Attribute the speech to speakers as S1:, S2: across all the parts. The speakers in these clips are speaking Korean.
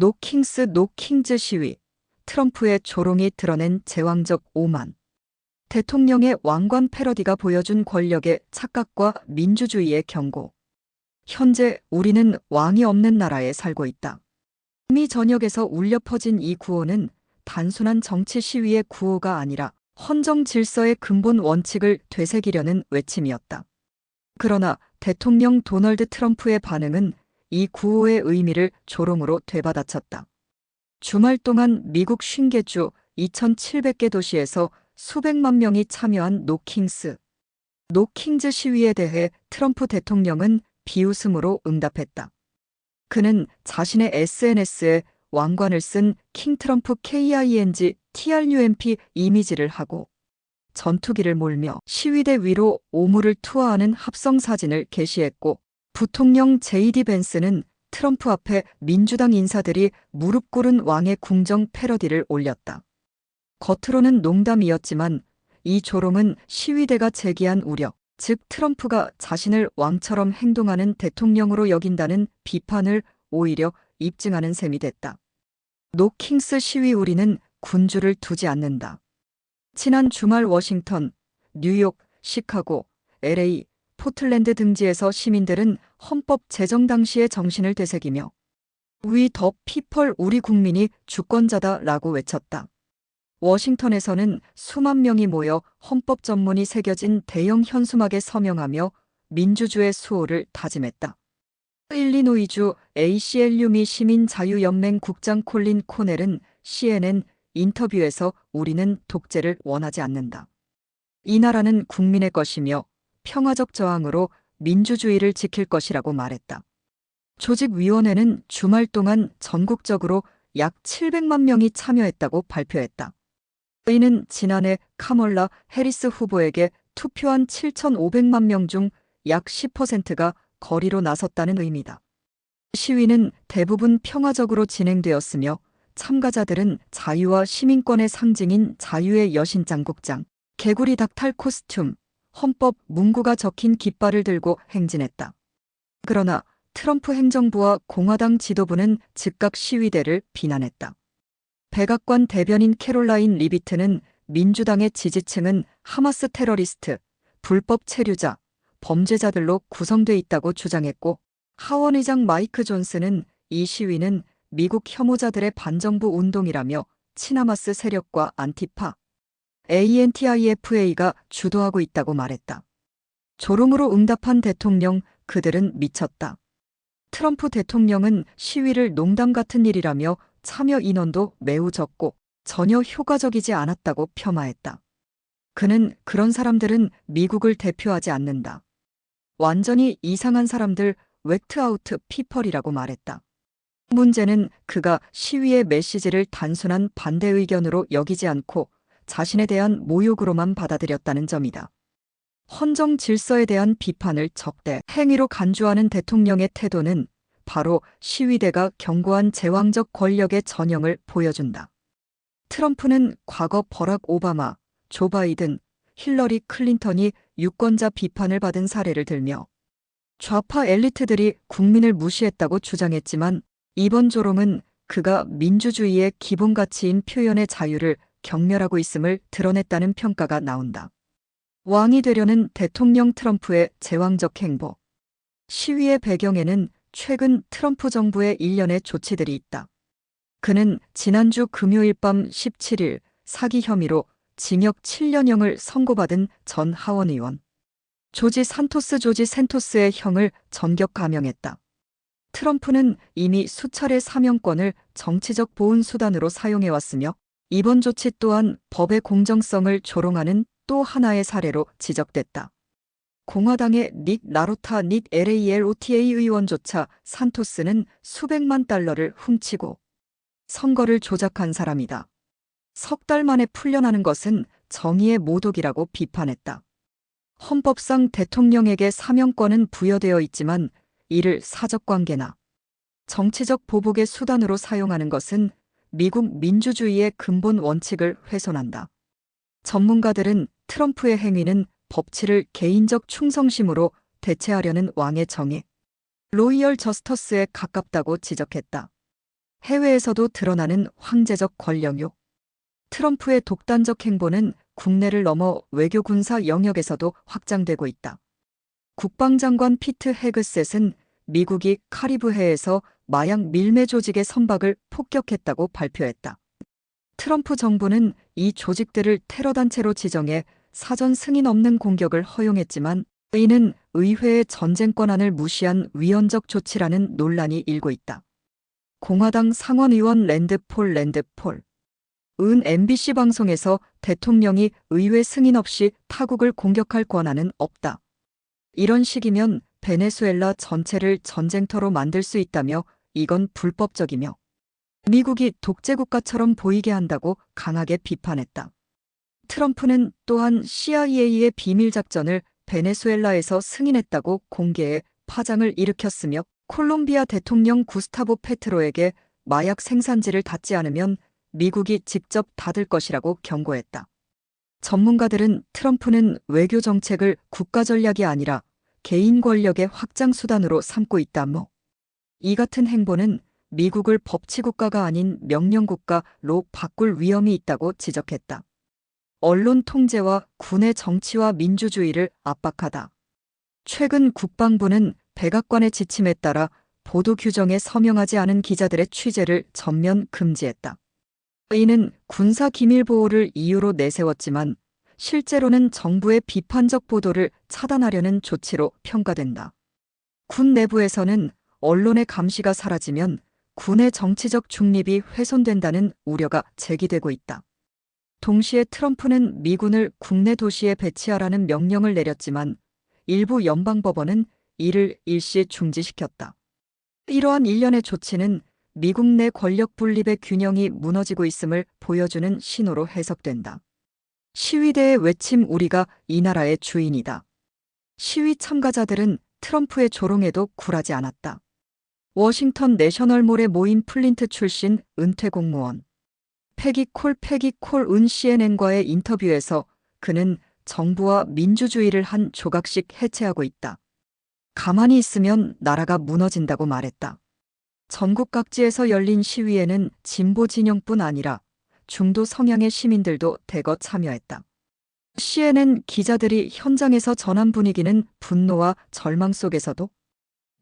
S1: 노 킹스 노 킹즈 시위, 트럼프의 조롱이 드러낸 제왕적 오만. 대통령의 왕관 패러디가 보여준 권력의 착각과 민주주의의 경고. 현재 우리는 왕이 없는 나라에 살고 있다. 미 전역에서 울려 퍼진 이 구호는 단순한 정치 시위의 구호가 아니라 헌정 질서의 근본 원칙을 되새기려는 외침이었다. 그러나 대통령 도널드 트럼프의 반응은 이 구호의 의미를 조롱으로 되받아쳤다. 주말 동안 미국 50개 주 2,700개 도시에서 수백만 명이 참여한 노킹즈 시위에 대해 트럼프 대통령은 비웃음으로 응답했다. 그는 자신의 SNS에 왕관을 쓴 킹 트럼프 KING TRUMP 이미지를 하고 전투기를 몰며 시위대 위로 오물을 투하하는 합성 사진을 게시했고, 부통령 JD 벤스는 트럼프 앞에 민주당 인사들이 무릎 꿇은 왕의 궁정 패러디를 올렸다. 겉으로는 농담이었지만 이 조롱은 시위대가 제기한 우려, 즉 트럼프가 자신을 왕처럼 행동하는 대통령으로 여긴다는 비판을 오히려 입증하는 셈이 됐다. 노 킹스 시위 우리는 군주를 두지 않는다. 지난 주말 워싱턴, 뉴욕, 시카고, LA, 포틀랜드 등지에서 시민들은 헌법 제정 당시의 정신을 되새기며 We the people, 우리 국민이 주권자다라고 외쳤다. 워싱턴에서는 수만 명이 모여 헌법 전문이 새겨진 대형 현수막에 서명하며 민주주의 수호를 다짐했다. 일리노이주 ACLU 미 시민자유연맹 국장 콜린 코넬은 CNN 인터뷰에서 우리는 독재를 원하지 않는다. 이 나라는 국민의 것이며 평화적 저항으로 민주주의를 지킬 것이라고 말했다. 조직위원회는 주말 동안 전국적으로 약 700만 명이 참여했다고 발표했다. 이는 지난해 카멀라 해리스 후보에게 투표한 7,500만 명 중 약 10%가 거리로 나섰다는 의미다. 시위는 대부분 평화적으로 진행되었으며 참가자들은 자유와 시민권의 상징인 자유의 여신 장국장, 개구리 닥탈 코스튬, 헌법 문구가 적힌 깃발을 들고 행진했다. 그러나 트럼프 행정부와 공화당 지도부는 즉각 시위대를 비난했다. 백악관 대변인 캐롤라인 리비트는 민주당의 지지층은 하마스 테러리스트, 불법 체류자, 범죄자들로 구성돼 있다고 주장했고, 하원 의장 마이크 존슨은 이 시위는 미국 혐오자들의 반정부 운동이라며 친하마스 세력과 안티파, ANTIFA가 주도하고 있다고 말했다. 조롱으로 응답한 대통령, 그들은 미쳤다. 트럼프 대통령은 시위를 농담 같은 일이라며 참여 인원도 매우 적고 전혀 효과적이지 않았다고 폄하했다. 그는 그런 사람들은 미국을 대표하지 않는다. 완전히 이상한 사람들, 웨트아우트 피펄이라고 말했다. 문제는 그가 시위의 메시지를 단순한 반대 의견으로 여기지 않고 자신에 대한 모욕으로만 받아들였다는 점이다. 헌정 질서에 대한 비판을 적대 행위로 간주하는 대통령의 태도는 바로 시위대가 경고한 제왕적 권력의 전형을 보여준다. 트럼프는 과거 버락 오바마, 조 바이든, 힐러리 클린턴이 유권자 비판을 받은 사례를 들며 좌파 엘리트들이 국민을 무시했다고 주장했지만, 이번 조롱은 그가 민주주의의 기본 가치인 표현의 자유를 경멸하고 있음을 드러냈다는 평가가 나온다. 왕이 되려는 대통령 트럼프의 제왕적 행보. 시위의 배경에는 최근 트럼프 정부의 일련의 조치들이 있다. 그는 지난주 금요일 밤 17일 사기 혐의로 징역 7년형을 선고받은 전 하원 의원 조지 샌토스의 형을 전격 감형했다. 트럼프는 이미 수차례 사면권을 정치적 보훈 수단으로 사용해왔으며, 이번 조치 또한 법의 공정성을 조롱하는 또 하나의 사례로 지적됐다. 공화당의 닉 LALOTA 의원조차 산토스는 수백만 달러를 훔치고 선거를 조작한 사람이다. 석 달 만에 풀려나는 것은 정의의 모독이라고 비판했다. 헌법상 대통령에게 사면권은 부여되어 있지만 이를 사적관계나 정치적 보복의 수단으로 사용하는 것은 미국 민주주의의 근본 원칙을 훼손한다. 전문가들은 트럼프의 행위는 법치를 개인적 충성심으로 대체하려는 왕의 정의, 로이얼 저스터스에 가깝다고 지적했다. 해외에서도 드러나는 황제적 권력욕. 트럼프의 독단적 행보는 국내를 넘어 외교 군사 영역에서도 확장되고 있다. 국방장관 피트 헤그셋은 미국이 카리브해에서 마약 밀매 조직의 선박을 폭격했다고 발표했다. 트럼프 정부는 이 조직들을 테러단체로 지정해 사전 승인 없는 공격을 허용했지만 이는 의회의 전쟁 권한을 무시한 위헌적 조치라는 논란이 일고 있다. 공화당 상원의원 랜드폴 은 MBC 방송에서 대통령이 의회 승인 없이 타국을 공격할 권한은 없다. 이런 식이면 베네수엘라 전체를 전쟁터로 만들 수 있다며 이건 불법적이며 미국이 독재국가처럼 보이게 한다고 강하게 비판했다. 트럼프는 또한 CIA의 비밀작전을 베네수엘라에서 승인했다고 공개해 파장을 일으켰으며 콜롬비아 대통령 구스타보 페트로에게 마약 생산지를 닫지 않으면 미국이 직접 닫을 것이라고 경고했다. 전문가들은 트럼프는 외교 정책을 국가 전략이 아니라 개인 권력의 확장 수단으로 삼고 있다며 이 같은 행보는 미국을 법치국가가 아닌 명령국가로 바꿀 위험이 있다고 지적했다. 언론 통제와 군의 정치와 민주주의를 압박하다. 최근 국방부는 백악관의 지침에 따라 보도 규정에 서명하지 않은 기자들의 취재를 전면 금지했다. 이는 군사 기밀 보호를 이유로 내세웠지만 실제로는 정부의 비판적 보도를 차단하려는 조치로 평가된다. 군 내부에서는 언론의 감시가 사라지면 군의 정치적 중립이 훼손된다는 우려가 제기되고 있다. 동시에 트럼프는 미군을 국내 도시에 배치하라는 명령을 내렸지만 일부 연방법원은 이를 일시 중지시켰다. 이러한 일련의 조치는 미국 내 권력 분립의 균형이 무너지고 있음을 보여주는 신호로 해석된다. 시위대의 외침 우리가 이 나라의 주인이다. 시위 참가자들은 트럼프의 조롱에도 굴하지 않았다. 워싱턴 내셔널몰에 모인 플린트 출신 은퇴 공무원 패기콜 은 CNN과의 인터뷰에서 그는 정부와 민주주의를 한 조각씩 해체하고 있다. 가만히 있으면 나라가 무너진다고 말했다. 전국 각지에서 열린 시위에는 진보 진영뿐 아니라 중도 성향의 시민들도 대거 참여했다. CNN 기자들이 현장에서 전한 분위기는 분노와 절망 속에서도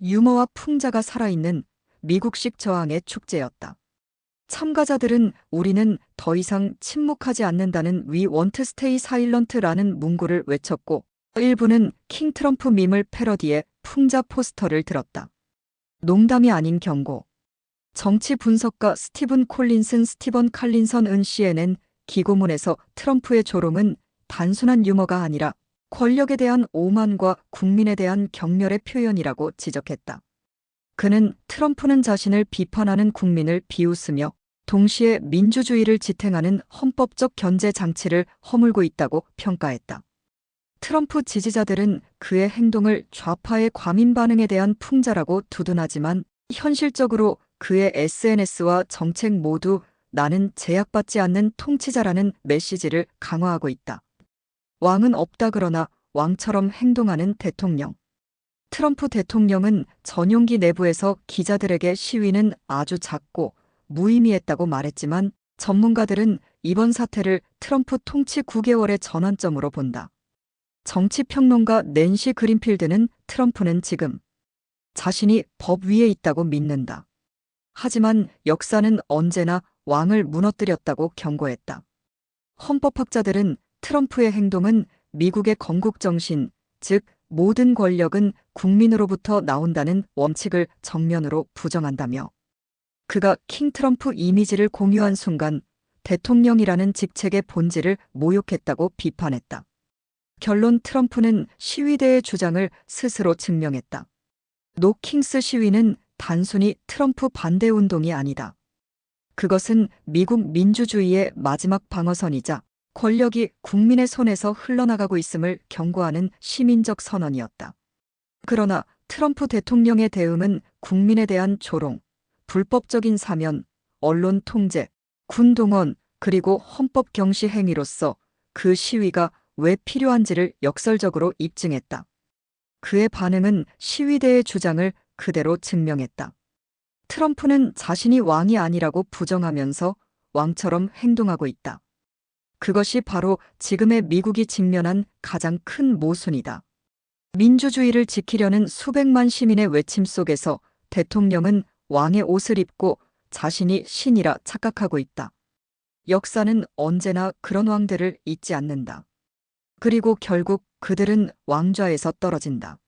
S1: 유머와 풍자가 살아있는 미국식 저항의 축제였다. 참가자들은 우리는 더 이상 침묵하지 않는다는 We want to stay silent라는 문구를 외쳤고 일부는 킹 트럼프 밈을 패러디해 풍자 포스터를 들었다. 농담이 아닌 경고. 정치 분석가 스티븐 칼린선은 CNN 기고문에서 트럼프의 조롱은 단순한 유머가 아니라 권력에 대한 오만과 국민에 대한 경멸의 표현이라고 지적했다. 그는 트럼프는 자신을 비판하는 국민을 비웃으며 동시에 민주주의를 지탱하는 헌법적 견제 장치를 허물고 있다고 평가했다. 트럼프 지지자들은 그의 행동을 좌파의 과민 반응에 대한 풍자라고 두둔하지만 현실적으로 그의 SNS와 정책 모두 나는 제약받지 않는 통치자라는 메시지를 강화하고 있다. 왕은 없다 그러나 왕처럼 행동하는 대통령. 트럼프 대통령은 전용기 내부에서 기자들에게 시위는 아주 작고 무의미했다고 말했지만 전문가들은 이번 사태를 트럼프 통치 9개월의 전환점으로 본다. 정치평론가 낸시 그린필드는 트럼프는 지금 자신이 법 위에 있다고 믿는다. 하지만 역사는 언제나 왕을 무너뜨렸다고 경고했다. 헌법학자들은 트럼프의 행동은 미국의 건국정신, 즉 모든 권력은 국민으로부터 나온다는 원칙을 정면으로 부정한다며 그가 킹 트럼프 이미지를 공유한 순간 대통령이라는 직책의 본질을 모욕했다고 비판했다. 결론 트럼프는 시위대의 주장을 스스로 증명했다. 노 킹스 시위는 단순히 트럼프 반대 운동이 아니다. 그것은 미국 민주주의의 마지막 방어선이자 권력이 국민의 손에서 흘러나가고 있음을 경고하는 시민적 선언이었다. 그러나 트럼프 대통령의 대응은 국민에 대한 조롱, 불법적인 사면, 언론 통제, 군 동원, 그리고 헌법 경시 행위로서 그 시위가 왜 필요한지를 역설적으로 입증했다. 그의 반응은 시위대의 주장을 그대로 증명했다. 트럼프는 자신이 왕이 아니라고 부정하면서 왕처럼 행동하고 있다. 그것이 바로 지금의 미국이 직면한 가장 큰 모순이다. 민주주의를 지키려는 수백만 시민의 외침 속에서 대통령은 왕의 옷을 입고 자신이 신이라 착각하고 있다. 역사는 언제나 그런 왕들을 잊지 않는다. 그리고 결국 그들은 왕좌에서 떨어진다.